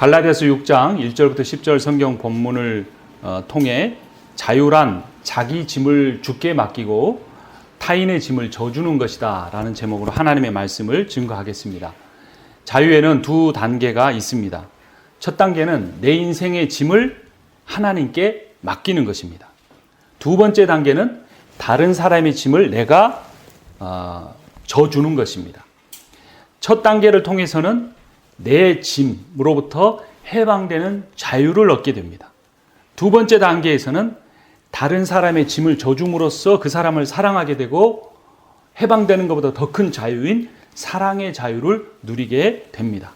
갈라디아서 6장 1절부터 10절 성경 본문을 통해 자유란 자기 짐을 주께 맡기고 타인의 짐을 져주는 것이다 라는 제목으로 하나님의 말씀을 증거하겠습니다. 자유에는 두 단계가 있습니다. 첫 단계는 내 인생의 짐을 하나님께 맡기는 것입니다. 두 번째 단계는 다른 사람의 짐을 내가 져주는 것입니다. 첫 단계를 통해서는 내 짐으로부터 해방되는 자유를 얻게 됩니다. 두 번째 단계에서는 다른 사람의 짐을 져줌으로써 그 사람을 사랑하게 되고 해방되는 것보다 더 큰 자유인 사랑의 자유를 누리게 됩니다.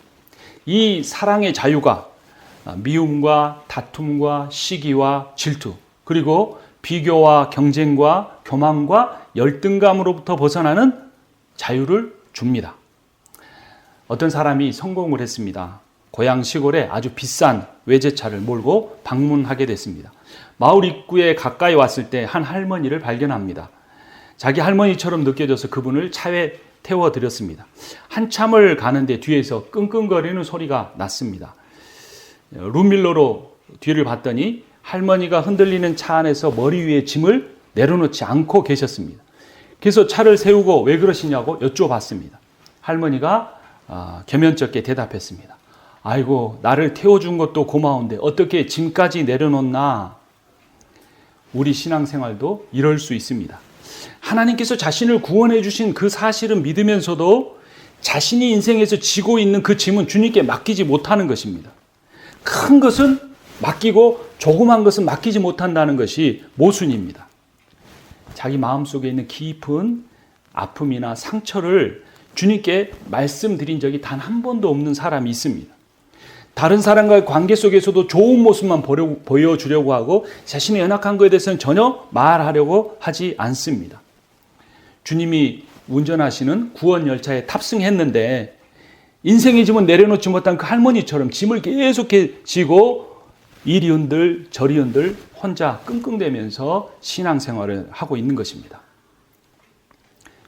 이 사랑의 자유가 미움과 다툼과 시기와 질투, 그리고 비교와 경쟁과 교만과 열등감으로부터 벗어나는 자유를 줍니다. 어떤 사람이 성공을 했습니다. 고향 시골에 아주 비싼 외제차를 몰고 방문하게 됐습니다. 마을 입구에 가까이 왔을 때 한 할머니를 발견합니다. 자기 할머니처럼 느껴져서 그분을 차에 태워드렸습니다. 한참을 가는데 뒤에서 끙끙거리는 소리가 났습니다. 룸밀러로 뒤를 봤더니 할머니가 흔들리는 차 안에서 머리 위에 짐을 내려놓지 않고 계셨습니다. 그래서 차를 세우고 왜 그러시냐고 여쭤봤습니다. 할머니가 겸연쩍게 대답했습니다. 아이고, 나를 태워준 것도 고마운데 어떻게 짐까지 내려놓나? 우리 신앙생활도 이럴 수 있습니다. 하나님께서 자신을 구원해 주신 그 사실은 믿으면서도 자신이 인생에서 지고 있는 그 짐은 주님께 맡기지 못하는 것입니다. 큰 것은 맡기고 조그만 것은 맡기지 못한다는 것이 모순입니다. 자기 마음속에 있는 깊은 아픔이나 상처를 주님께 말씀드린 적이 단 한 번도 없는 사람이 있습니다. 다른 사람과의 관계 속에서도 좋은 모습만 보여주려고 하고 자신의 연약한 것에 대해서는 전혀 말하려고 하지 않습니다. 주님이 운전하시는 구원 열차에 탑승했는데 인생의 짐은 내려놓지 못한 그 할머니처럼 짐을 계속해 지고 이리 흔들 저리 흔들 혼자 끙끙대면서 신앙생활을 하고 있는 것입니다.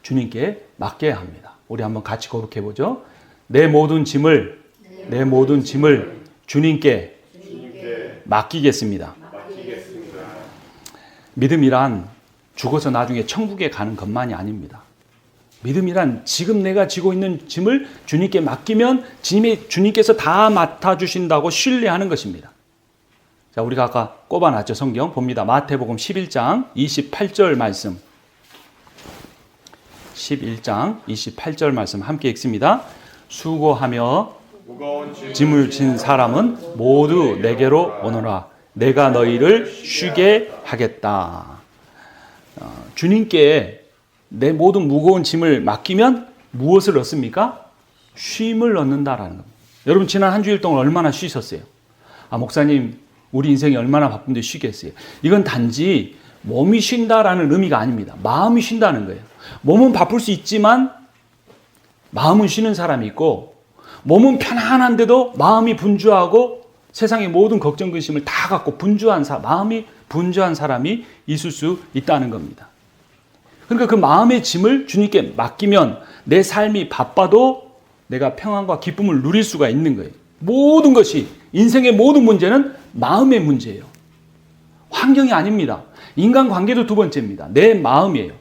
주님께 맡겨야 합니다. 우리 한번 같이 고백해 보죠. 내 모든 짐을 주님께 맡기겠습니다. 믿음이란 죽어서 나중에 천국에 가는 것만이 아닙니다. 믿음이란 지금 내가 지고 있는 짐을 주님께 맡기면 주님께서 다 맡아주신다고 신뢰하는 것입니다. 자, 우리가 아까 꼽아놨죠. 성경 봅니다. 마태복음 11장 28절 말씀. 11장 28절 말씀 함께 읽습니다. 수고하며 짐을 진 사람은 모두 내게로 오너라. 내가 너희를 쉬게 하겠다. 주님께 내 모든 무거운 짐을 맡기면 무엇을 얻습니까? 쉼을 얻는다라는 겁니다. 여러분 지난 한 주일 동안 얼마나 쉬셨어요? 목사님 우리 인생이 얼마나 바쁜데 쉬겠어요? 이건 단지 몸이 쉰다라는 의미가 아닙니다. 마음이 쉰다는 거예요. 몸은 바쁠 수 있지만 마음은 쉬는 사람이 있고 몸은 편안한데도 마음이 분주하고 세상의 모든 걱정 근심을 다 갖고 마음이 분주한 사람이 있을 수 있다는 겁니다. 그러니까 그 마음의 짐을 주님께 맡기면 내 삶이 바빠도 내가 평안과 기쁨을 누릴 수가 있는 거예요. 모든 것이 인생의 모든 문제는 마음의 문제예요. 환경이 아닙니다. 인간관계도 두 번째입니다. 내 마음이에요.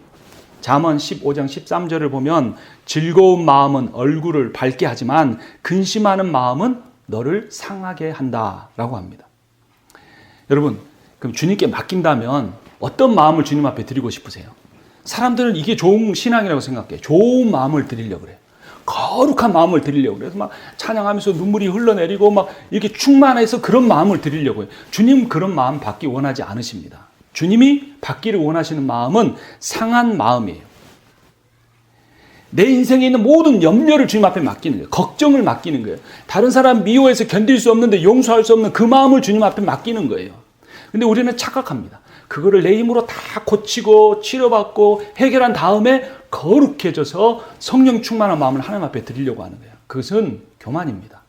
잠언 15장 13절을 보면 즐거운 마음은 얼굴을 밝게 하지만 근심하는 마음은 너를 상하게 한다라고 합니다. 여러분 그럼 주님께 맡긴다면 어떤 마음을 주님 앞에 드리고 싶으세요? 사람들은 이게 좋은 신앙이라고 생각해요. 좋은 마음을 드리려고 그래요. 거룩한 마음을 드리려고 그래서 막 찬양하면서 눈물이 흘러내리고 막 이렇게 충만해서 그런 마음을 드리려고 해요. 주님 그런 마음 받기 원하지 않으십니다. 주님이 받기를 원하시는 마음은 상한 마음이에요. 내 인생에 있는 모든 염려를 주님 앞에 맡기는 거예요. 걱정을 맡기는 거예요. 다른 사람 미워해서 견딜 수 없는데 용서할 수 없는 그 마음을 주님 앞에 맡기는 거예요. 근데 우리는 착각합니다. 그거를 내 힘으로 다 고치고 치료받고 해결한 다음에 거룩해져서 성령 충만한 마음을 하나님 앞에 드리려고 하는 거예요. 그것은 교만입니다.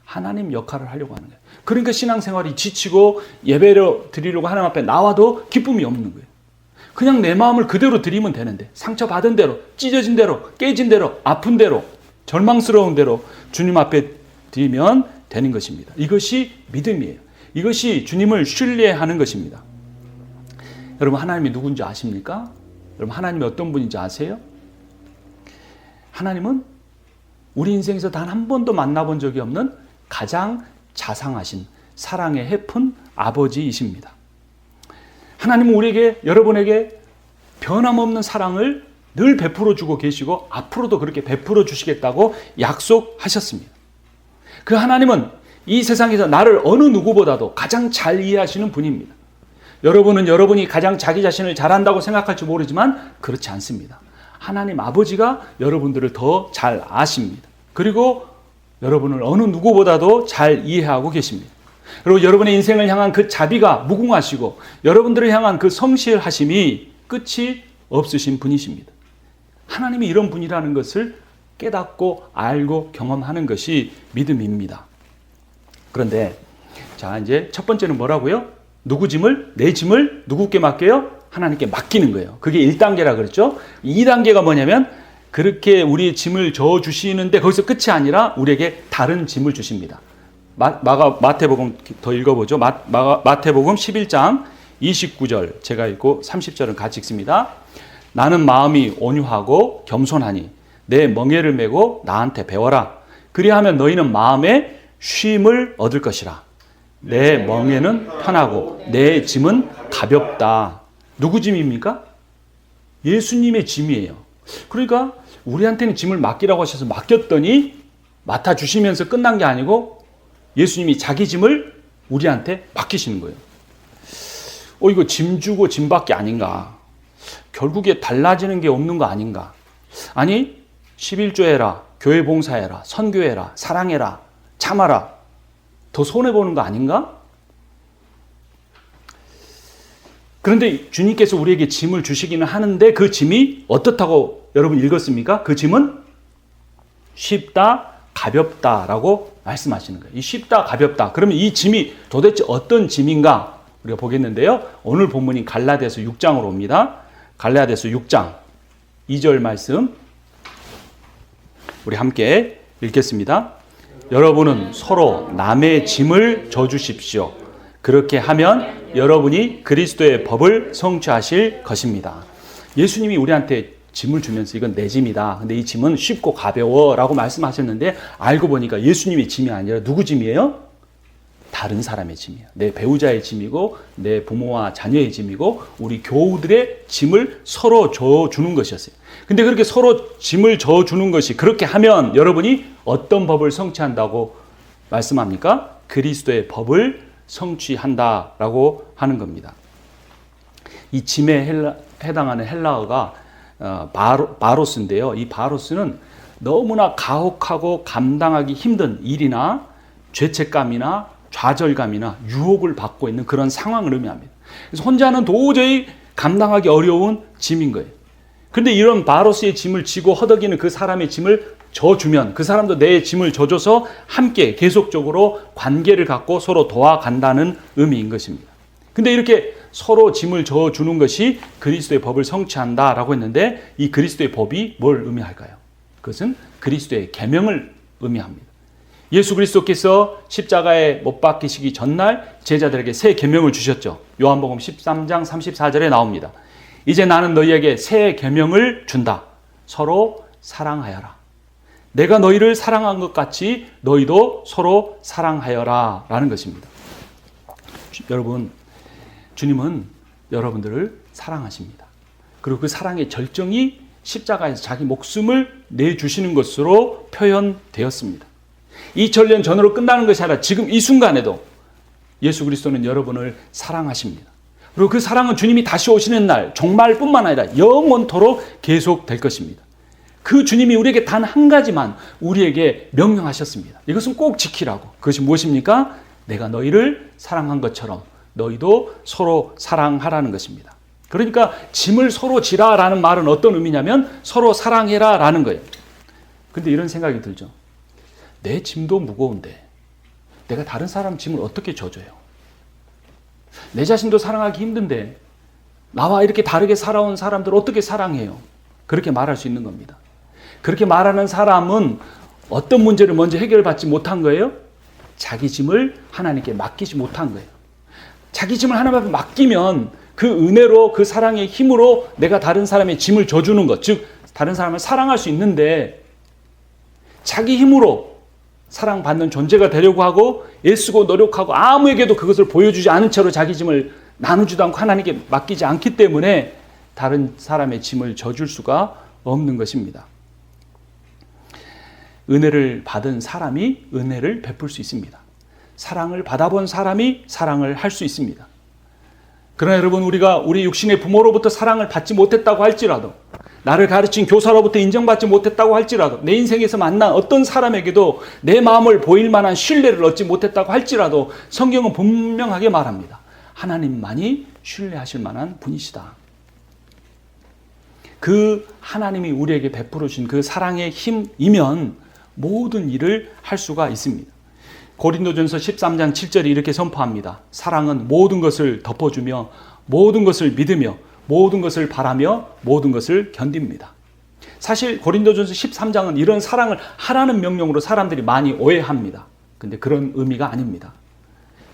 하나님 역할을 하려고 하는 거예요. 그러니까 신앙생활이 지치고 예배를 드리려고 하나님 앞에 나와도 기쁨이 없는 거예요. 그냥 내 마음을 그대로 드리면 되는데 상처받은 대로, 찢어진 대로, 깨진 대로, 아픈 대로, 절망스러운 대로 주님 앞에 드리면 되는 것입니다. 이것이 믿음이에요. 이것이 주님을 신뢰하는 것입니다. 여러분, 하나님이 누군지 아십니까? 여러분, 하나님이 어떤 분인지 아세요? 하나님은 우리 인생에서 단 한 번도 만나본 적이 없는 가장 자상하신 사랑의 해픈 아버지이십니다. 하나님은 우리에게, 여러분에게 변함없는 사랑을 늘 베풀어 주고 계시고 앞으로도 그렇게 베풀어 주시겠다고 약속하셨습니다. 그 하나님은 이 세상에서 나를 어느 누구보다도 가장 잘 이해하시는 분입니다. 여러분은 여러분이 가장 자기 자신을 잘한다고 생각할지 모르지만 그렇지 않습니다. 하나님 아버지가 여러분들을 더 잘 아십니다. 그리고 여러분을 어느 누구보다도 잘 이해하고 계십니다. 그리고 여러분의 인생을 향한 그 자비가 무궁하시고 여러분들을 향한 그 성실하심이 끝이 없으신 분이십니다. 하나님이 이런 분이라는 것을 깨닫고 알고 경험하는 것이 믿음입니다. 그런데 자, 이제 첫 번째는 뭐라고요? 누구 짐을? 내 짐을 누구께 맡겨요? 하나님께 맡기는 거예요. 그게 1단계라 그랬죠. 2단계가 뭐냐면 그렇게 우리의 짐을 져주시는데 거기서 끝이 아니라 우리에게 다른 짐을 주십니다. 마태복음 더 읽어보죠. 마태복음 11장 29절 제가 읽고 30절은 같이 읽습니다. 나는 마음이 온유하고 겸손하니 내 멍에를 메고 나한테 배워라. 그리하면 너희는 마음에 쉼을 얻을 것이라. 내 멍에는 편하고 내 짐은 가볍다. 누구 짐입니까? 예수님의 짐이에요. 그러니까 우리한테는 짐을 맡기라고 하셔서 맡겼더니 맡아주시면서 끝난 게 아니고 예수님이 자기 짐을 우리한테 맡기시는 거예요. 이거 짐 주고 짐 받기 아닌가? 결국에 달라지는 게 없는 거 아닌가? 아니, 11조 해라, 교회 봉사해라, 선교해라, 사랑해라, 참아라. 더 손해보는 거 아닌가? 그런데 주님께서 우리에게 짐을 주시기는 하는데 그 짐이 어떻다고 여러분 읽었습니까? 그 짐은 쉽다, 가볍다라고 말씀하시는 거예요. 이 쉽다, 가볍다. 그러면 이 짐이 도대체 어떤 짐인가? 우리가 보겠는데요. 오늘 본문인 갈라디아서 6장으로 옵니다. 갈라디아서 6장 2절 말씀 우리 함께 읽겠습니다. 여러분은 서로 남의 짐을 져주십시오. 그렇게 하면 여러분이 그리스도의 법을 성취하실 것입니다. 예수님이 우리한테 짐을 주면서 이건 내 짐이다. 근데 이 짐은 쉽고 가벼워라고 말씀하셨는데 알고 보니까 예수님의 짐이 아니라 누구 짐이에요? 다른 사람의 짐이에요. 내 배우자의 짐이고 내 부모와 자녀의 짐이고 우리 교우들의 짐을 서로 져주는 것이었어요. 근데 그렇게 서로 짐을 져주는 것이 그렇게 하면 여러분이 어떤 법을 성취한다고 말씀합니까? 그리스도의 법을 성취한다라고 하는 겁니다. 이 짐에 해당하는 헬라어가 바로스인데요. 이 바로스는 너무나 가혹하고 감당하기 힘든 일이나 죄책감이나 좌절감이나 유혹을 받고 있는 그런 상황을 의미합니다. 그래서 혼자는 도저히 감당하기 어려운 짐인 거예요. 그런데 이런 바로스의 짐을 지고 허덕이는 그 사람의 짐을 져주면 그 사람도 내 짐을 져줘서 함께 계속적으로 관계를 갖고 서로 도와간다는 의미인 것입니다. 근데 이렇게 서로 짐을 져주는 것이 그리스도의 법을 성취한다라고 했는데 이 그리스도의 법이 뭘 의미할까요? 그것은 그리스도의 계명을 의미합니다. 예수 그리스도께서 십자가에 못 박히시기 전날 제자들에게 새 계명을 주셨죠. 요한복음 13장 34절에 나옵니다. 이제 나는 너희에게 새 계명을 준다. 서로 사랑하여라. 내가 너희를 사랑한 것 같이 너희도 서로 사랑하여라 라는 것입니다. 여러분, 주님은 여러분들을 사랑하십니다. 그리고 그 사랑의 절정이 십자가에서 자기 목숨을 내주시는 것으로 표현되었습니다. 2000년 전으로 끝나는 것이 아니라 지금 이 순간에도 예수 그리스도는 여러분을 사랑하십니다. 그리고 그 사랑은 주님이 다시 오시는 날 종말뿐만 아니라 영원토록 계속될 것입니다. 그 주님이 우리에게 단 한 가지만 우리에게 명령하셨습니다. 이것은 꼭 지키라고. 그것이 무엇입니까? 내가 너희를 사랑한 것처럼 너희도 서로 사랑하라는 것입니다. 그러니까 짐을 서로 지라라는 말은 어떤 의미냐면 서로 사랑해라라는 거예요. 근데 이런 생각이 들죠. 내 짐도 무거운데 내가 다른 사람 짐을 어떻게 져줘요? 내 자신도 사랑하기 힘든데 나와 이렇게 다르게 살아온 사람들을 어떻게 사랑해요? 그렇게 말할 수 있는 겁니다. 그렇게 말하는 사람은 어떤 문제를 먼저 해결받지 못한 거예요? 자기 짐을 하나님께 맡기지 못한 거예요. 자기 짐을 하나님께 맡기면 그 은혜로 그 사랑의 힘으로 내가 다른 사람의 짐을 져주는 것, 즉 다른 사람을 사랑할 수 있는데 자기 힘으로 사랑받는 존재가 되려고 하고 애쓰고 노력하고 아무에게도 그것을 보여주지 않은 채로 자기 짐을 나누지도 않고 하나님께 맡기지 않기 때문에 다른 사람의 짐을 져줄 수가 없는 것입니다. 은혜를 받은 사람이 은혜를 베풀 수 있습니다. 사랑을 받아본 사람이 사랑을 할 수 있습니다. 그러나 여러분, 우리가 우리 육신의 부모로부터 사랑을 받지 못했다고 할지라도, 나를 가르친 교사로부터 인정받지 못했다고 할지라도, 내 인생에서 만난 어떤 사람에게도 내 마음을 보일 만한 신뢰를 얻지 못했다고 할지라도 성경은 분명하게 말합니다. 하나님만이 신뢰하실 만한 분이시다. 그 하나님이 우리에게 베풀어 주신 그 사랑의 힘이면 모든 일을 할 수가 있습니다. 고린도전서 13장 7절이 이렇게 선포합니다. 사랑은 모든 것을 덮어주며 모든 것을 믿으며 모든 것을 바라며 모든 것을 견딥니다. 사실 고린도전서 13장은 이런 사랑을 하라는 명령으로 사람들이 많이 오해합니다. 근데 그런 의미가 아닙니다.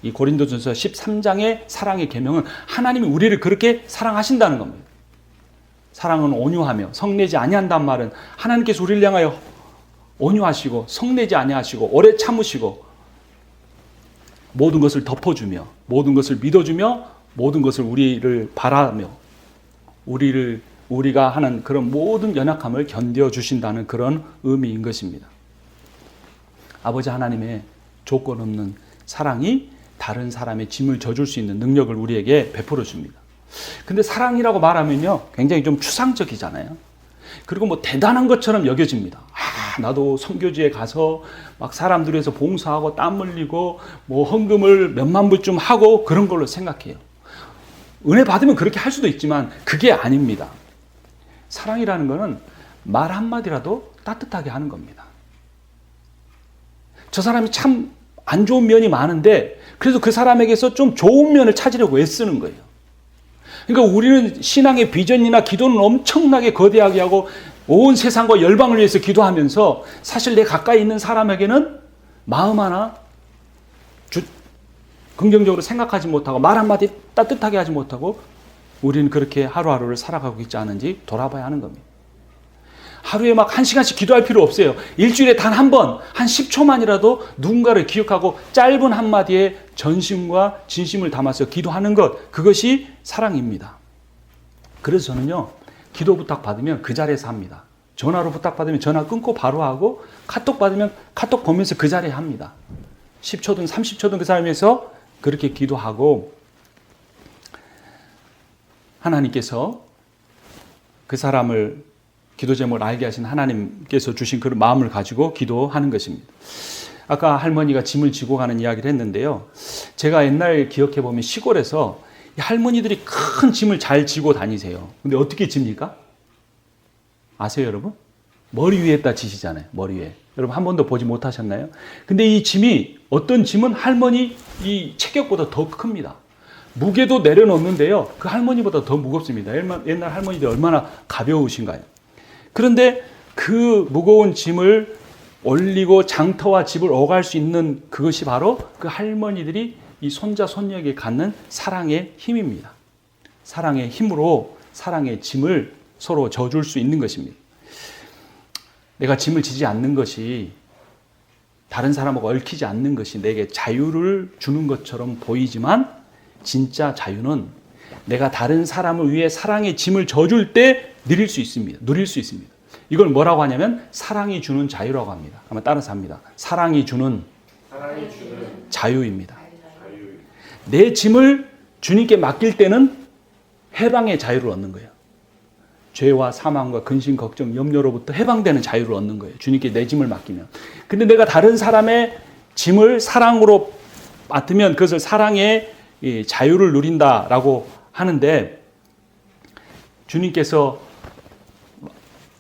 이 고린도전서 13장의 사랑의 계명은 하나님이 우리를 그렇게 사랑하신다는 겁니다. 사랑은 온유하며 성내지 아니한다는 말은 하나님께서 우리를 향하여 온유하시고 성내지 아니하시고 오래 참으시고 모든 것을 덮어주며 모든 것을 믿어주며 모든 것을 우리를 바라며 우리가 하는 그런 모든 연약함을 견뎌주신다는 그런 의미인 것입니다. 아버지 하나님의 조건 없는 사랑이 다른 사람의 짐을 져줄 수 있는 능력을 우리에게 베풀어 줍니다. 근데 사랑이라고 말하면요, 굉장히 좀 추상적이잖아요. 그리고 뭐 대단한 것처럼 여겨집니다. 나도 선교지에 가서 막 사람들 위해서 봉사하고 땀 흘리고 뭐 헌금을 몇만 불쯤 하고 그런 걸로 생각해요. 은혜 받으면 그렇게 할 수도 있지만 그게 아닙니다. 사랑이라는 거는 말 한마디라도 따뜻하게 하는 겁니다. 저 사람이 참 안 좋은 면이 많은데 그래서 그 사람에게서 좀 좋은 면을 찾으려고 애쓰는 거예요. 그러니까 우리는 신앙의 비전이나 기도는 엄청나게 거대하게 하고 온 세상과 열방을 위해서 기도하면서 사실 내 가까이 있는 사람에게는 마음 하나 긍정적으로 생각하지 못하고 말 한마디 따뜻하게 하지 못하고 우리는 그렇게 하루하루를 살아가고 있지 않은지 돌아봐야 하는 겁니다. 하루에 막 1시간씩 기도할 필요 없어요. 일주일에 단 한 번, 한 10초만이라도 누군가를 기억하고 짧은 한마디에 전심과 진심을 담아서 기도하는 것, 그것이 사랑입니다. 그래서 저는요, 기도 부탁 받으면 그 자리에서 합니다. 전화로 부탁 받으면 전화 끊고 바로 하고, 카톡 받으면 카톡 보면서 그 자리에 합니다. 10초든 30초든 그 사람을 위해서 그렇게 기도하고, 하나님께서 그 사람을 기도 제목을 알게 하신 하나님께서 주신 그런 마음을 가지고 기도하는 것입니다. 아까 할머니가 짐을 지고 가는 이야기를 했는데요. 제가 옛날 기억해 보면 시골에서 할머니들이 큰 짐을 잘 지고 다니세요. 근데 어떻게 집니까? 아세요, 여러분? 머리 위에다 지시잖아요. 머리 위에. 여러분 한 번도 보지 못하셨나요? 근데 이 짐이, 어떤 짐은 할머니 이 체격보다 더 큽니다. 무게도 내려놓는데요. 그 할머니보다 더 무겁습니다. 옛날 할머니들 얼마나 가벼우신가요? 그런데 그 무거운 짐을 올리고 장터와 집을 오갈 수 있는 그것이 바로 그 할머니들이 이 손자 손녀에게 갖는 사랑의 힘입니다. 사랑의 힘으로 사랑의 짐을 서로 져줄 수 있는 것입니다. 내가 짐을 지지 않는 것이, 다른 사람하고 얽히지 않는 것이 내게 자유를 주는 것처럼 보이지만 진짜 자유는 내가 다른 사람을 위해 사랑의 짐을 져줄 때 누릴 수 있습니다. 이걸 뭐라고 하냐면 사랑이 주는 자유라고 합니다. 한번 따라서 합니다. 사랑이 주는 자유입니다. 내 짐을 주님께 맡길 때는 해방의 자유를 얻는 거예요. 죄와 사망과 근심, 걱정, 염려로부터 해방되는 자유를 얻는 거예요. 주님께 내 짐을 맡기면. 근데 내가 다른 사람의 짐을 사랑으로 맡으면 그것을 사랑의 자유를 누린다라고 하는데, 주님께서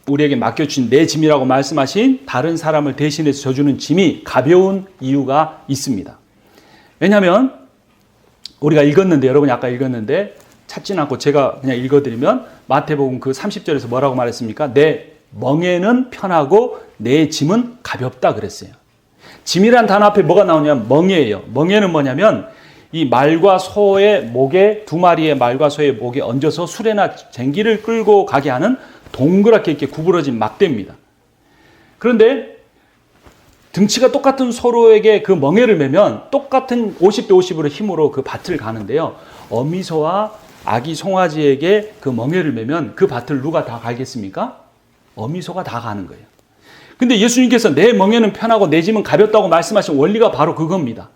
우리에게 맡겨주신 내 짐이라고 말씀하신 다른 사람을 대신해서 져주는 짐이 가벼운 이유가 있습니다. 왜냐하면 우리가 읽었는데, 여러분이 아까 읽었는데 찾지는 않고 제가 그냥 읽어드리면 마태복음 그 30절에서 뭐라고 말했습니까? 내 멍에는 편하고 내 짐은 가볍다 그랬어요. 짐이란 단어 앞에 뭐가 나오냐면 멍에예요. 멍에는 뭐냐면 이 말과 소의 목에, 두 마리의 말과 소의 목에 얹어서 수레나 쟁기를 끌고 가게 하는 동그랗게 이렇게 구부러진 막대입니다. 그런데 등치가 똑같은 소로에게 그 멍에를 매면 똑같은 50대 50으로 힘으로 그 밭을 가는데요. 어미소와 아기 송아지에게 그 멍에를 매면 그 밭을 누가 다 갈겠습니까? 어미소가 다 가는 거예요. 근데 예수님께서 내 멍에는 편하고 내 짐은 가볍다고 말씀하신 원리가 바로 그겁니다.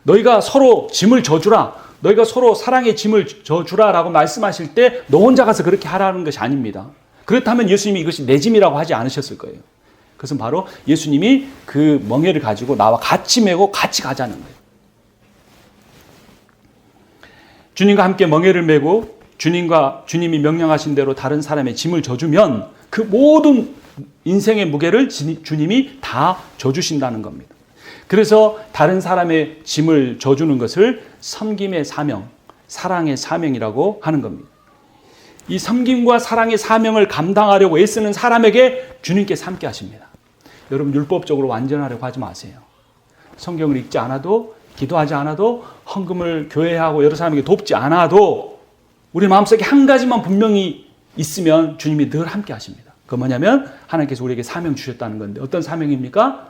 너희가 서로 짐을 져주라. 너희가 서로 사랑의 짐을 져주라 라고 말씀하실 때 너 혼자 가서 그렇게 하라는 것이 아닙니다. 그렇다면 예수님이 이것이 내 짐이라고 하지 않으셨을 거예요. 그것은 바로 예수님이 그 멍에를 가지고 나와 같이 메고 같이 가자는 거예요. 주님과 함께 멍에를 메고 주님이 명령하신 대로 다른 사람의 짐을 져주면 그 모든 인생의 무게를 주님이 다 져주신다는 겁니다. 그래서 다른 사람의 짐을 져주는 것을 섬김의 사명, 사랑의 사명이라고 하는 겁니다. 이 섬김과 사랑의 사명을 감당하려고 애쓰는 사람에게 주님께서 함께 하십니다. 여러분 율법적으로 완전하려고 하지 마세요. 성경을 읽지 않아도, 기도하지 않아도, 헌금을 교회하고 여러 사람에게 돕지 않아도 우리 마음속에 한 가지만 분명히 있으면 주님이 늘 함께 하십니다. 그건 뭐냐면 하나님께서 우리에게 사명 주셨다는 건데 어떤 사명입니까?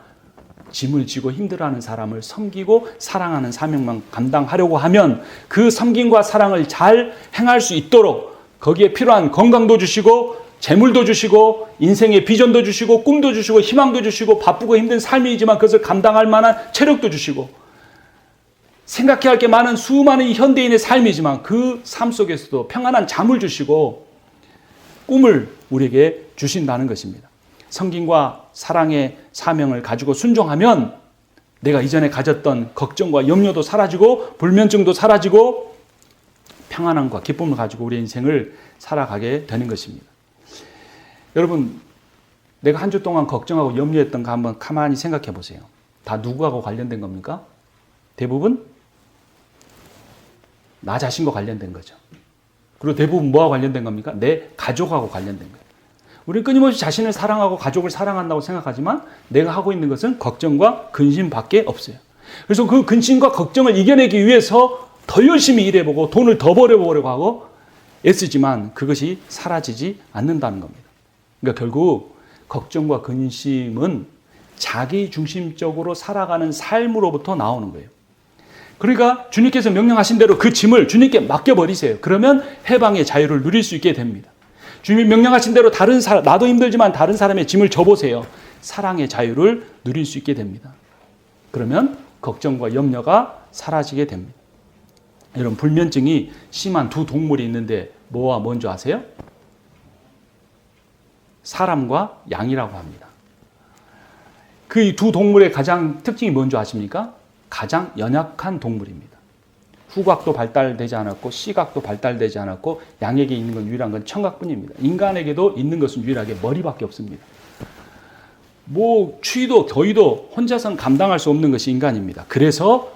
짐을 지고 힘들어하는 사람을 섬기고 사랑하는 사명만 감당하려고 하면 그 섬김과 사랑을 잘 행할 수 있도록 거기에 필요한 건강도 주시고 재물도 주시고 인생의 비전도 주시고 꿈도 주시고 희망도 주시고 바쁘고 힘든 삶이지만 그것을 감당할 만한 체력도 주시고 생각해야 할 게 많은 수많은 현대인의 삶이지만 그 삶 속에서도 평안한 잠을 주시고 꿈을 우리에게 주신다는 것입니다. 섬김과 사랑의 사명을 가지고 순종하면 내가 이전에 가졌던 걱정과 염려도 사라지고 불면증도 사라지고 평안함과 기쁨을 가지고 우리의 인생을 살아가게 되는 것입니다. 여러분, 내가 한 주 동안 걱정하고 염려했던 거 한번 가만히 생각해 보세요. 다 누구하고 관련된 겁니까? 대부분 나 자신과 관련된 거죠. 그리고 대부분 뭐와 관련된 겁니까? 내 가족하고 관련된 거예요. 우리는 끊임없이 자신을 사랑하고 가족을 사랑한다고 생각하지만 내가 하고 있는 것은 걱정과 근심밖에 없어요. 그래서 그 근심과 걱정을 이겨내기 위해서 더 열심히 일해보고 돈을 더 벌어보려고 하고 애쓰지만 그것이 사라지지 않는다는 겁니다. 그러니까 결국 걱정과 근심은 자기 중심적으로 살아가는 삶으로부터 나오는 거예요. 그러니까 주님께서 명령하신 대로 그 짐을 주님께 맡겨버리세요. 그러면 해방의 자유를 누릴 수 있게 됩니다. 주님이 명령하신 대로 나도 힘들지만 다른 사람의 짐을 져보세요. 사랑의 자유를 누릴 수 있게 됩니다. 그러면 걱정과 염려가 사라지게 됩니다. 여러분, 불면증이 심한 두 동물이 있는데 뭐와 뭔지 아세요? 사람과 양이라고 합니다. 그 두 동물의 가장 특징이 뭔지 아십니까? 가장 연약한 동물입니다. 후각도 발달되지 않았고 시각도 발달되지 않았고 양에게 있는 건 유일한 건 청각뿐입니다. 인간에게도 있는 것은 유일하게 머리밖에 없습니다. 뭐 추위도 더위도 혼자서는 감당할 수 없는 것이 인간입니다. 그래서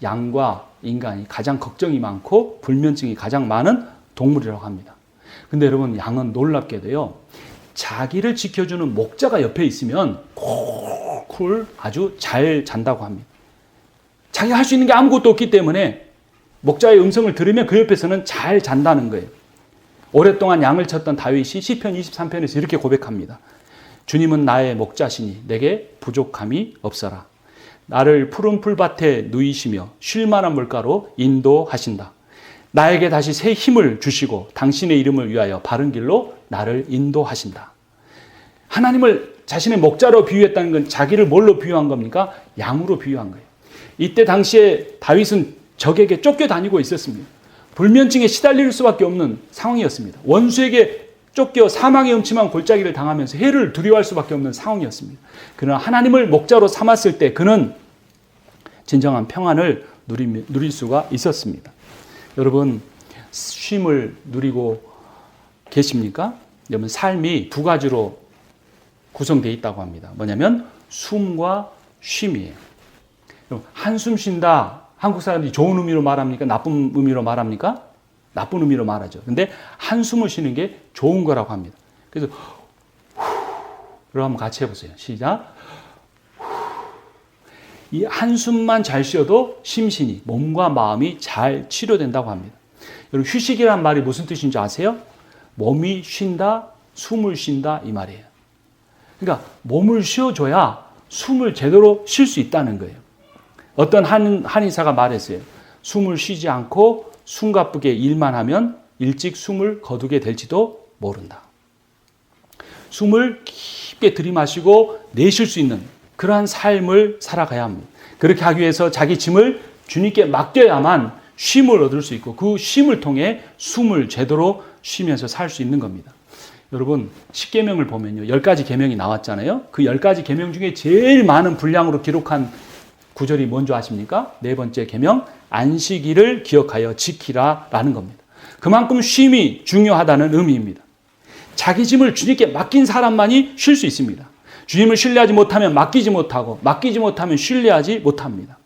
양과 인간이 가장 걱정이 많고 불면증이 가장 많은 동물이라고 합니다. 근데 여러분, 양은 놀랍게도요, 자기를 지켜주는 목자가 옆에 있으면 쿨 아주 잘 잔다고 합니다. 자기가 할 수 있는 게 아무것도 없기 때문에 목자의 음성을 들으면 그 옆에서는 잘 잔다는 거예요. 오랫동안 양을 쳤던 다윗이 시편 23편에서 이렇게 고백합니다. 주님은 나의 목자시니 내게 부족함이 없어라. 나를 푸른 풀밭에 누이시며 쉴 만한 물가로 인도하신다. 나에게 다시 새 힘을 주시고 당신의 이름을 위하여 바른 길로 나를 인도하신다. 하나님을 자신의 목자로 비유했다는 건 자기를 뭘로 비유한 겁니까? 양으로 비유한 거예요. 이때 당시에 다윗은 적에게 쫓겨다니고 있었습니다. 불면증에 시달릴 수밖에 없는 상황이었습니다. 원수에게 쫓겨 사망의 음침한 골짜기를 당하면서 해를 두려워할 수밖에 없는 상황이었습니다. 그러나 하나님을 목자로 삼았을 때 그는 진정한 평안을 누릴 수가 있었습니다. 여러분, 쉼을 누리고 계십니까? 여러분, 삶이 두 가지로 구성되어 있다고 합니다. 뭐냐면 숨과 쉼이에요. 한숨 쉰다. 한국 사람들이 좋은 의미로 말합니까? 나쁜 의미로 말합니까? 나쁜 의미로 말하죠. 근데 한숨을 쉬는 게 좋은 거라고 합니다. 그래서 후를 한번 같이 해보세요. 시작. 이 한숨만 잘 쉬어도 심신이, 몸과 마음이 잘 치료된다고 합니다. 여러분, 휴식이란 말이 무슨 뜻인지 아세요? 몸이 쉰다, 숨을 쉰다 이 말이에요. 그러니까 몸을 쉬어줘야 숨을 제대로 쉴 수 있다는 거예요. 어떤 한의사가 말했어요. 숨을 쉬지 않고 숨가쁘게 일만 하면 일찍 숨을 거두게 될지도 모른다. 숨을 깊게 들이마시고 내쉴 수 있는 그러한 삶을 살아가야 합니다. 그렇게 하기 위해서 자기 짐을 주님께 맡겨야만 쉼을 얻을 수 있고 그 쉼을 통해 숨을 제대로 쉬면서 살 수 있는 겁니다. 여러분, 10계명을 보면요. 10가지 계명이 나왔잖아요. 그 10가지 계명 중에 제일 많은 분량으로 기록한 구절이 뭔지 아십니까? 네 번째 계명, 안식일을 기억하여 지키라 라는 겁니다. 그만큼 쉼이 중요하다는 의미입니다. 자기 짐을 주님께 맡긴 사람만이 쉴 수 있습니다. 주님을 신뢰하지 못하면 맡기지 못하고 맡기지 못하면 신뢰하지 못합니다.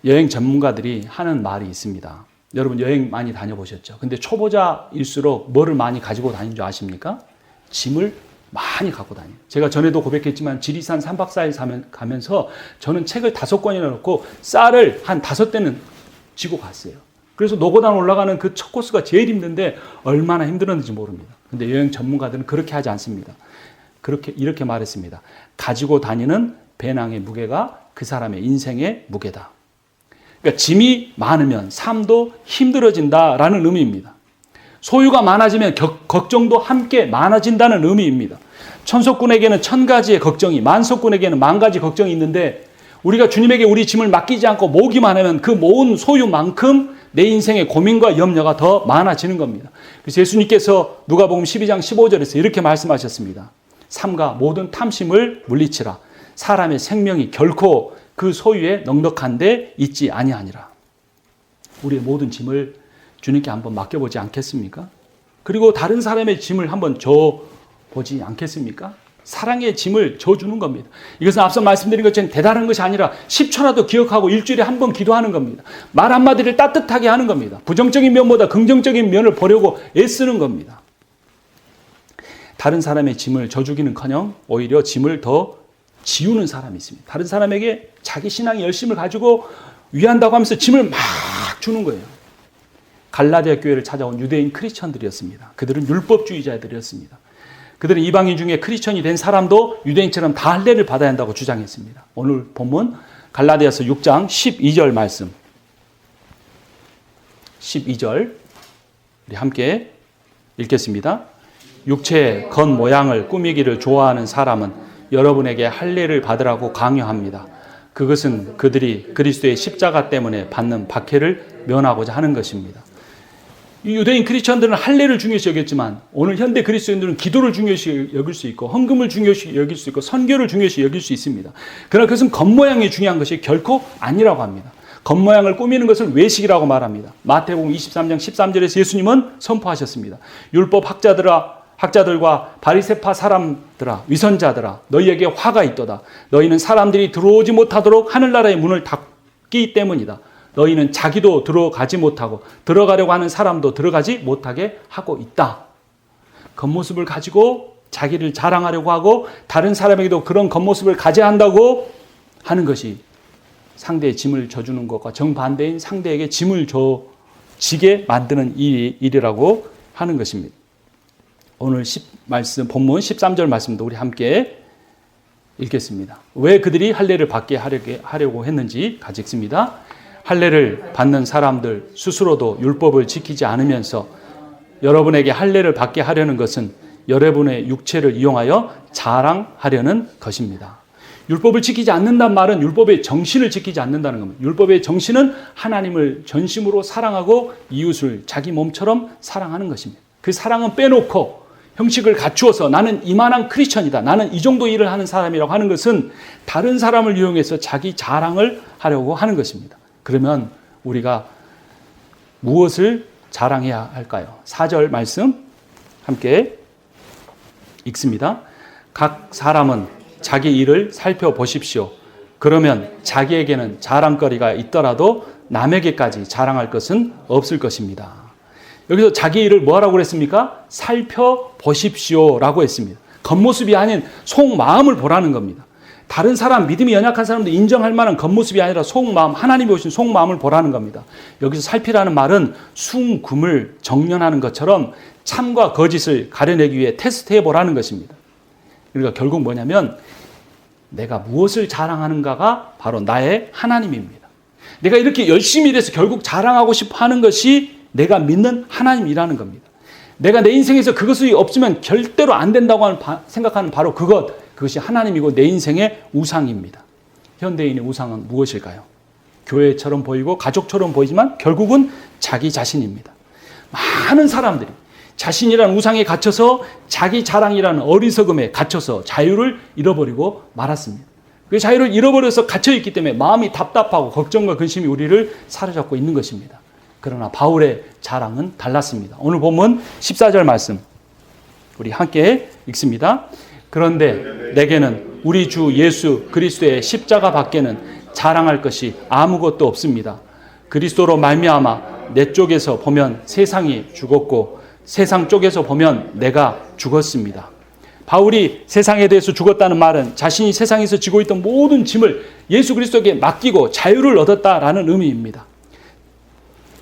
여행 전문가들이 하는 말이 있습니다. 여러분 여행 많이 다녀보셨죠? 근데 초보자일수록 뭐를 많이 가지고 다니는 줄 아십니까? 짐을 많이 갖고 다녀요. 제가 전에도 고백했지만 지리산 3박 4일 가면서 저는 책을 5권이나 놓고 쌀을 한 5대는 지고 갔어요. 그래서 노고단 올라가는 그 첫 코스가 제일 힘든데 얼마나 힘들었는지 모릅니다. 근데 여행 전문가들은 그렇게 하지 않습니다. 이렇게 말했습니다. 가지고 다니는 배낭의 무게가 그 사람의 인생의 무게다. 그러니까 짐이 많으면 삶도 힘들어진다라는 의미입니다. 소유가 많아지면 걱정도 함께 많아진다는 의미입니다. 천석군에게는 1000가지의 걱정이, 만석군에게는 10,000가지 걱정이 있는데 우리가 주님에게 우리 짐을 맡기지 않고 모으기만 하면 그 모은 소유만큼 내 인생의 고민과 염려가 더 많아지는 겁니다. 그래서 예수님께서 누가복음 12장 15절에서 이렇게 말씀하셨습니다. 삼가 모든 탐심을 물리치라. 사람의 생명이 결코 그 소유에 넉넉한 데 있지 아니하니라. 우리의 모든 짐을 주님께 한번 맡겨보지 않겠습니까? 그리고 다른 사람의 짐을 한번 져보지 않겠습니까? 사랑의 짐을 져주는 겁니다. 이것은 앞서 말씀드린 것처럼 대단한 것이 아니라 10초라도 기억하고 일주일에 한 번 기도하는 겁니다. 말 한마디를 따뜻하게 하는 겁니다. 부정적인 면보다 긍정적인 면을 보려고 애쓰는 겁니다. 다른 사람의 짐을 져주기는커녕 오히려 짐을 더 지우는 사람이 있습니다. 다른 사람에게 자기 신앙의 열심을 가지고 위한다고 하면서 짐을 막 주는 거예요. 갈라디아 교회를 찾아온 유대인 크리스천들이었습니다. 그들은 율법주의자들이었습니다. 그들은 이방인 중에 크리스천이 된 사람도 유대인처럼 다 할례를 받아야 한다고 주장했습니다. 오늘 본문 갈라디아서 6장 12절 말씀. 12절 우리 함께 읽겠습니다. 육체의 겉모양을 꾸미기를 좋아하는 사람은 여러분에게 할례를 받으라고 강요합니다. 그것은 그들이 그리스도의 십자가 때문에 받는 박해를 면하고자 하는 것입니다. 이 유대인 크리스천들은 할례를 중요시 여겼지만 오늘 현대 그리스도인들은 기도를 중요시 여길 수 있고 헌금을 중요시 여길 수 있고 선교를 중요시 여길 수 있습니다. 그러나 그것은 겉모양이 중요한 것이 결코 아니라고 합니다. 겉모양을 꾸미는 것을 외식이라고 말합니다. 마태복음 23장 13절에서 예수님은 선포하셨습니다. 율법 학자들과 바리새파 사람들아, 위선자들아, 너희에게 화가 있도다. 너희는 사람들이 들어오지 못하도록 하늘나라의 문을 닫기 때문이다. 너희는 자기도 들어가지 못하고 들어가려고 하는 사람도 들어가지 못하게 하고 있다. 겉모습을 가지고 자기를 자랑하려고 하고 다른 사람에게도 그런 겉모습을 가져야 한다고 하는 것이 상대의 짐을 져주는 것과 정반대인 상대에게 짐을 지게 만드는 일이라고 하는 것입니다. 오늘 본문 13절 말씀도 우리 함께 읽겠습니다. 왜 그들이 할례를 받게 하려고 했는지 같이 읽습니다. 할례를 받는 사람들 스스로도 율법을 지키지 않으면서 여러분에게 할례를 받게 하려는 것은 여러분의 육체를 이용하여 자랑하려는 것입니다. 율법을 지키지 않는다는 말은 율법의 정신을 지키지 않는다는 겁니다. 율법의 정신은 하나님을 전심으로 사랑하고 이웃을 자기 몸처럼 사랑하는 것입니다. 그 사랑은 빼놓고 형식을 갖추어서 나는 이만한 크리스천이다. 나는 이 정도 일을 하는 사람이라고 하는 것은 다른 사람을 이용해서 자기 자랑을 하려고 하는 것입니다. 그러면 우리가 무엇을 자랑해야 할까요? 4절 말씀 함께 읽습니다. 각 사람은 자기 일을 살펴보십시오. 그러면 자기에게는 자랑거리가 있더라도 남에게까지 자랑할 것은 없을 것입니다. 여기서 자기 일을 뭐라고 그랬습니까? 살펴보십시오라고 했습니다. 겉모습이 아닌 속마음을 보라는 겁니다. 다른 사람, 믿음이 연약한 사람도 인정할 만한 겉모습이 아니라 속마음, 하나님이 보신 속마음을 보라는 겁니다. 여기서 살피라는 말은 숭금을 정련하는 것처럼 참과 거짓을 가려내기 위해 테스트해 보라는 것입니다. 그러니까 결국 뭐냐면 내가 무엇을 자랑하는가가 바로 나의 하나님입니다. 내가 이렇게 열심히 일해서 결국 자랑하고 싶어 하는 것이 내가 믿는 하나님이라는 겁니다. 내가 내 인생에서 그것이 없으면 절대로 안 된다고 생각하는 바로 그것이 하나님이고 내 인생의 우상입니다. 현대인의 우상은 무엇일까요? 교회처럼 보이고 가족처럼 보이지만 결국은 자기 자신입니다. 많은 사람들이 자신이라는 우상에 갇혀서 자기 자랑이라는 어리석음에 갇혀서 자유를 잃어버리고 말았습니다. 그 자유를 잃어버려서 갇혀있기 때문에 마음이 답답하고 걱정과 근심이 우리를 사로잡고 있는 것입니다. 그러나 바울의 자랑은 달랐습니다. 오늘 본문 14절 말씀 우리 함께 읽습니다. 그런데 내게는 우리 주 예수 그리스도의 십자가 밖에는 자랑할 것이 아무것도 없습니다. 그리스도로 말미암아 내 쪽에서 보면 세상이 죽었고 세상 쪽에서 보면 내가 죽었습니다. 바울이 세상에 대해서 죽었다는 말은 자신이 세상에서 지고 있던 모든 짐을 예수 그리스도에게 맡기고 자유를 얻었다라는 의미입니다.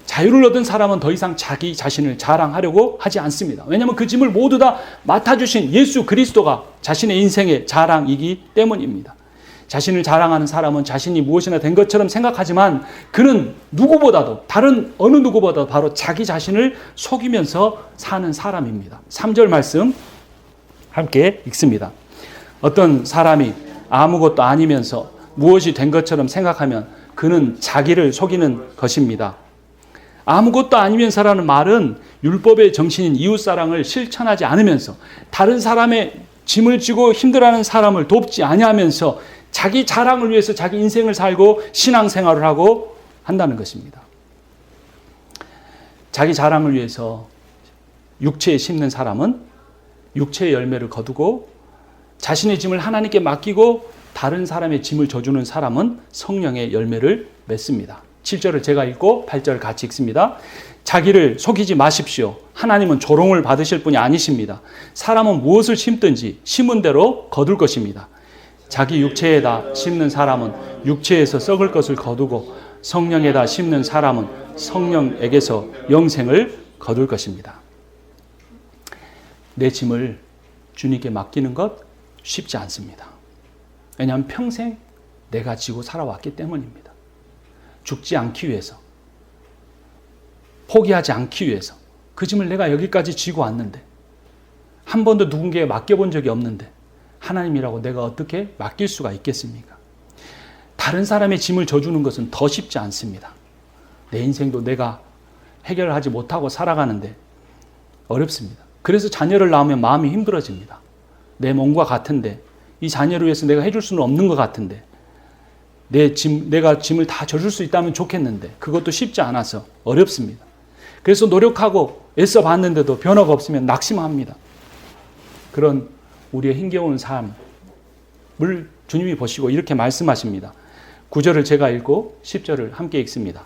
자유를 얻은 사람은 더 이상 자기 자신을 자랑하려고 하지 않습니다. 왜냐하면 그 짐을 모두 다 맡아주신 예수 그리스도가 자신의 인생의 자랑이기 때문입니다. 자신을 자랑하는 사람은 자신이 무엇이나 된 것처럼 생각하지만 그는 누구보다도 다른 어느 누구보다도 바로 자기 자신을 속이면서 사는 사람입니다. 3절 말씀 함께 읽습니다. 어떤 사람이 아무것도 아니면서 무엇이 된 것처럼 생각하면 그는 자기를 속이는 것입니다. 아무것도 아니면서라는 말은 율법의 정신인 이웃사랑을 실천하지 않으면서 다른 사람의 짐을 지고 힘들어하는 사람을 돕지 아니하면서 자기 자랑을 위해서 자기 인생을 살고 신앙생활을 하고 한다는 것입니다. 자기 자랑을 위해서 육체에 심는 사람은 육체의 열매를 거두고 자신의 짐을 하나님께 맡기고 다른 사람의 짐을 져주는 사람은 성령의 열매를 맺습니다. 7절을 제가 읽고 8절 같이 읽습니다. 자기를 속이지 마십시오. 하나님은 조롱을 받으실 분이 아니십니다. 사람은 무엇을 심든지 심은 대로 거둘 것입니다. 자기 육체에다 심는 사람은 육체에서 썩을 것을 거두고 성령에다 심는 사람은 성령에게서 영생을 거둘 것입니다. 내 짐을 주님께 맡기는 것 쉽지 않습니다. 왜냐하면 평생 내가 지고 살아왔기 때문입니다. 죽지 않기 위해서, 포기하지 않기 위해서 그 짐을 내가 여기까지 지고 왔는데 한 번도 누군가에 맡겨본 적이 없는데 하나님이라고 내가 어떻게 맡길 수가 있겠습니까? 다른 사람의 짐을 져주는 것은 더 쉽지 않습니다. 내 인생도 내가 해결하지 못하고 살아가는데 어렵습니다. 그래서 자녀를 낳으면 마음이 힘들어집니다. 내 몸과 같은데 이 자녀를 위해서 내가 해줄 수는 없는 것 같은데 내가 짐을 다 져줄 수 있다면 좋겠는데 그것도 쉽지 않아서 어렵습니다. 그래서 노력하고 애써 봤는데도 변화가 없으면 낙심합니다. 그런 우리의 힘겨운 삶을 주님이 보시고 이렇게 말씀하십니다. 9절을 제가 읽고 10절을 함께 읽습니다.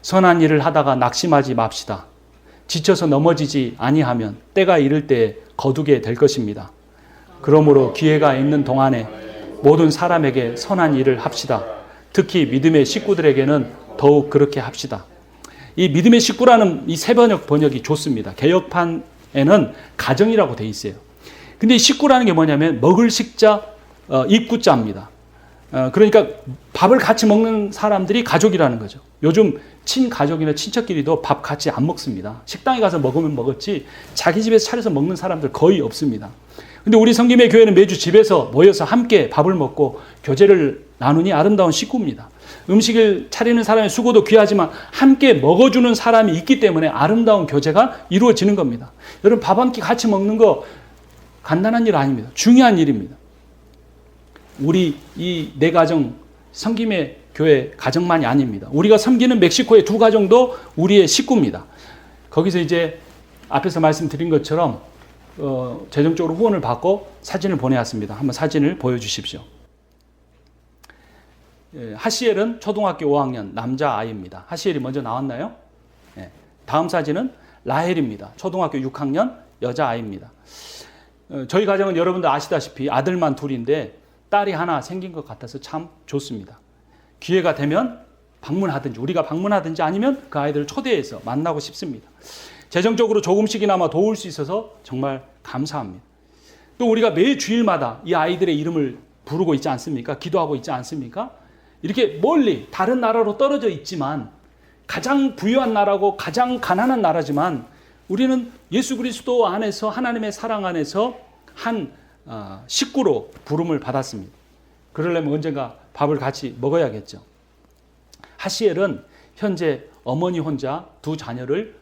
선한 일을 하다가 낙심하지 맙시다. 지쳐서 넘어지지 아니하면 때가 이를 때에 거두게 될 것입니다. 그러므로 기회가 있는 동안에 모든 사람에게 선한 일을 합시다. 특히 믿음의 식구들에게는 더욱 그렇게 합시다. 이 믿음의 식구라는 이 세 번역이 좋습니다. 개역판에는 가정이라고 돼 있어요. 근데 이 식구라는 게 뭐냐면 먹을 식자, 입구자입니다. 그러니까 밥을 같이 먹는 사람들이 가족이라는 거죠. 요즘 친가족이나 친척끼리도 밥 같이 안 먹습니다. 식당에 가서 먹으면 먹었지 자기 집에서 차려서 먹는 사람들 거의 없습니다. 근데 우리 성김의 교회는 매주 집에서 모여서 함께 밥을 먹고 교제를 나누니 아름다운 식구입니다. 음식을 차리는 사람의 수고도 귀하지만 함께 먹어주는 사람이 있기 때문에 아름다운 교제가 이루어지는 겁니다. 여러분 밥 한 끼 같이 먹는 거 간단한 일 아닙니다. 중요한 일입니다. 우리 이 네 가정 성김의 교회 가정만이 아닙니다. 우리가 섬기는 멕시코의 두 가정도 우리의 식구입니다. 거기서 이제 앞에서 말씀드린 것처럼 재정적으로 후원을 받고 사진을 보내왔습니다. 한번 사진을 보여주십시오. 하시엘은 초등학교 5학년 남자아이입니다. 하시엘이 먼저 나왔나요? 다음 사진은 라헬입니다. 초등학교 6학년 여자아이입니다. 저희 가정은 여러분들 아시다시피 아들만 둘인데 딸이 하나 생긴 것 같아서 참 좋습니다. 기회가 되면 방문하든지 우리가 방문하든지 아니면 그 아이들을 초대해서 만나고 싶습니다. 재정적으로 조금씩이나마 도울 수 있어서 정말 감사합니다. 또 우리가 매 주일마다 이 아이들의 이름을 부르고 있지 않습니까? 기도하고 있지 않습니까? 이렇게 멀리 다른 나라로 떨어져 있지만 가장 부유한 나라고 가장 가난한 나라지만 우리는 예수 그리스도 안에서 하나님의 사랑 안에서 한 식구로 부름을 받았습니다. 그러려면 언젠가 밥을 같이 먹어야겠죠. 하시엘은 현재 어머니 혼자 두 자녀를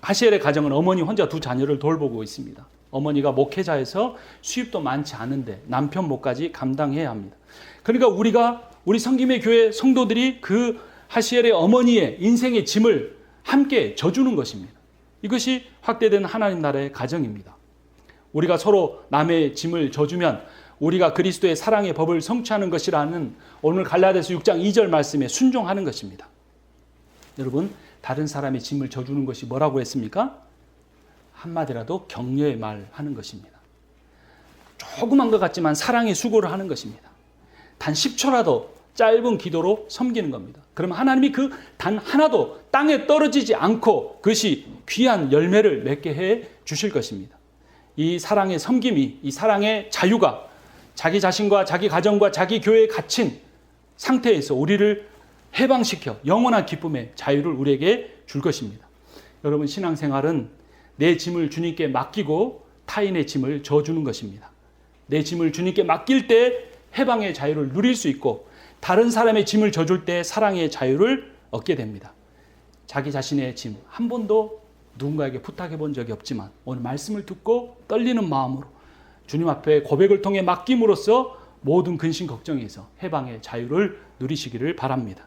하시엘의 가정은 어머니 혼자 두 자녀를 돌보고 있습니다. 어머니가 목회자에서 수입도 많지 않은데 남편 몫까지 감당해야 합니다. 그러니까 우리 성김의 교회 성도들이 그 하시엘의 어머니의 인생의 짐을 함께 져주는 것입니다. 이것이 확대된 하나님 나라의 가정입니다. 우리가 서로 남의 짐을 져주면 우리가 그리스도의 사랑의 법을 성취하는 것이라는 오늘 갈라디아서 6장 2절 말씀에 순종하는 것입니다. 여러분, 다른 사람의 짐을 져주는 것이 뭐라고 했습니까? 한마디라도 격려의 말 하는 것입니다. 조그만 것 같지만 사랑의 수고를 하는 것입니다. 단 10초라도 짧은 기도로 섬기는 겁니다. 그럼 하나님이 그 단 하나도 땅에 떨어지지 않고 그것이 귀한 열매를 맺게 해 주실 것입니다. 이 사랑의 섬김이, 이 사랑의 자유가 자기 자신과 자기 가정과 자기 교회에 갇힌 상태에서 우리를 해방시켜 영원한 기쁨의 자유를 우리에게 줄 것입니다. 여러분, 신앙생활은 내 짐을 주님께 맡기고 타인의 짐을 져주는 것입니다. 내 짐을 주님께 맡길 때 해방의 자유를 누릴 수 있고 다른 사람의 짐을 져줄 때 사랑의 자유를 얻게 됩니다. 자기 자신의 짐 한 번도 누군가에게 부탁해 본 적이 없지만 오늘 말씀을 듣고 떨리는 마음으로 주님 앞에 고백을 통해 맡김으로써 모든 근심 걱정에서 해방의 자유를 누리시기를 바랍니다.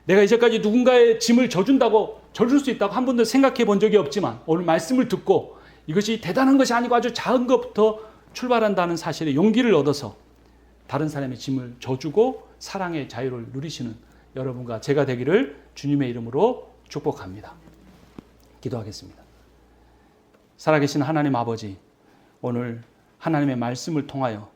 내가 이제까지 누군가의 짐을 져준다고 져줄 수 있다고 한 번도 생각해 본 적이 없지만 오늘 말씀을 듣고 이것이 대단한 것이 아니고 아주 작은 것부터 출발한다는 사실에 용기를 얻어서 다른 사람의 짐을 져주고 사랑의 자유를 누리시는 여러분과 제가 되기를 주님의 이름으로 축복합니다. 기도하겠습니다. 살아계신 하나님 아버지, 오늘 하나님의 말씀을 통하여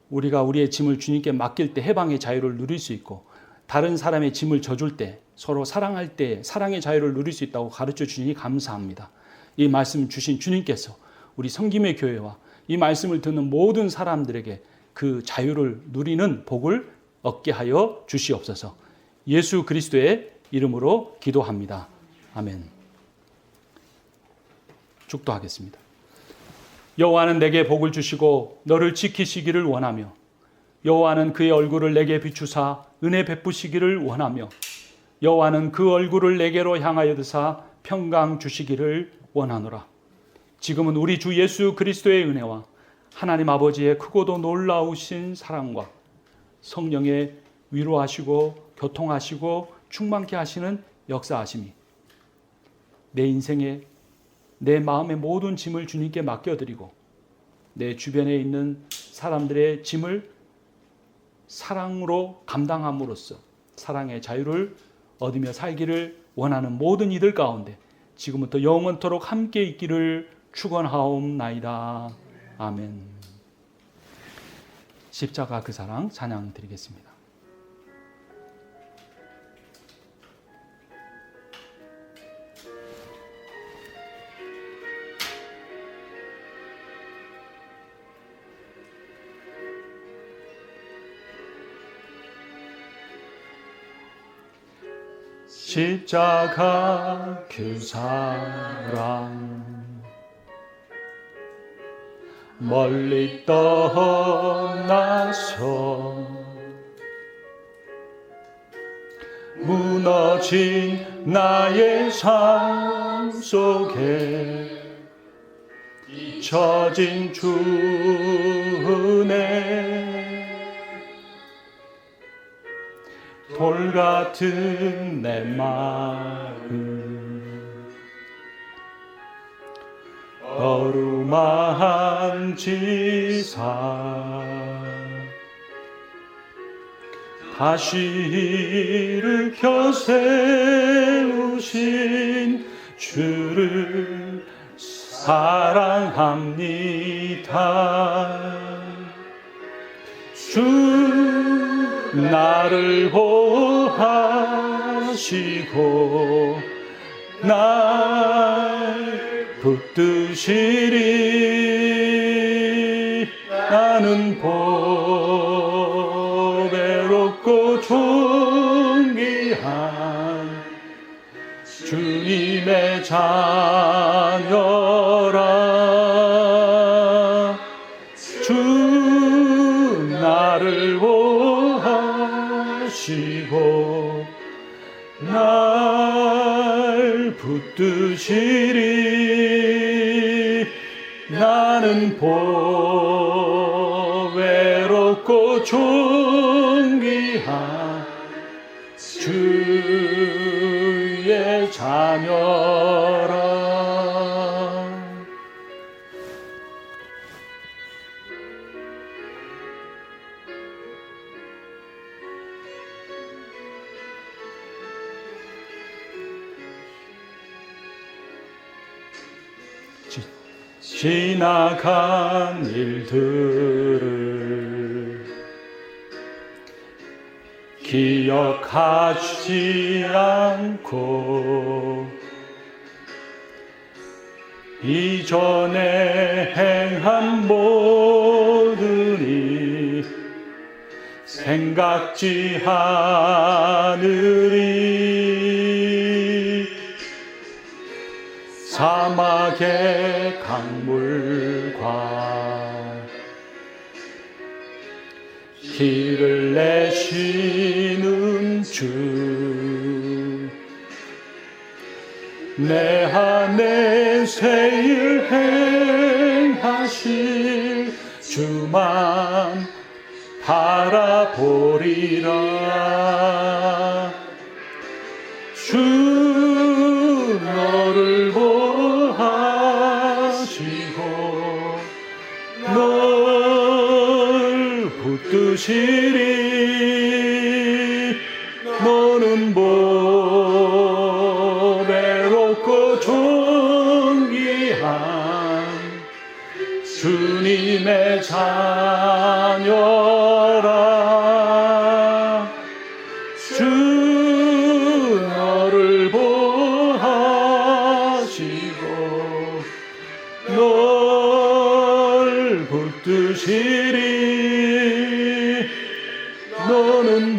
우리가 우리의 짐을 주님께 맡길 때 해방의 자유를 누릴 수 있고 다른 사람의 짐을 져줄 때 서로 사랑할 때 사랑의 자유를 누릴 수 있다고 가르쳐 주시니 감사합니다. 이 말씀 주신 주님께서 우리 성김의 교회와 이 말씀을 듣는 모든 사람들에게 그 자유를 누리는 복을 얻게 하여 주시옵소서. 예수 그리스도의 이름으로 기도합니다. 아멘. 축도하겠습니다. 여호와는 내게 복을 주시고 너를 지키시기를 원하며 여호와는 그의 얼굴을 내게 비추사 은혜 베푸시기를 원하며 여호와는 그 얼굴을 내게로 향하여 드사 평강 주시기를 원하노라. 지금은 우리 주 예수 그리스도의 은혜와 하나님 아버지의 크고도 놀라우신 사랑과 성령의 위로하시고 교통하시고 충만케 하시는 역사하심이 내 인생에 내 마음의 모든 짐을 주님께 맡겨드리고 내 주변에 있는 사람들의 짐을 사랑으로 감당함으로써 사랑의 자유를 얻으며 살기를 원하는 모든 이들 가운데 지금부터 영원토록 함께 있기를 축원하옵나이다. 아멘. 십자가 그 사랑 찬양 드리겠습니다. 십자가 그 사랑 멀리 떠나서 무너진 나의 삶 속에 잊혀진 주 은혜 돌같은 내 마음 어루만지사 다시 일으켜 세우신 주를 사랑합니다. 주 나를 보호하시고 날 붙드시리. 나는 보배롭고 존귀한 주님의 자녀라. 주 나를 보호하시고 날 붙드시리. 나는 보배롭고 존귀한 주의 자녀라. 지나간 일들을 기억하지 않고 이전에 행한 모든 일 생각지 않으리. 사막의 강물과 길을 내시는 주, 내 안에 새 일 행하실 주만 바라보리라. 주 너를 보호하시고 널 붙드시리. 너는 보배롭고 존귀한 주님의 자녀라. 주 너를 보호하시고 널 붙드시리. 너는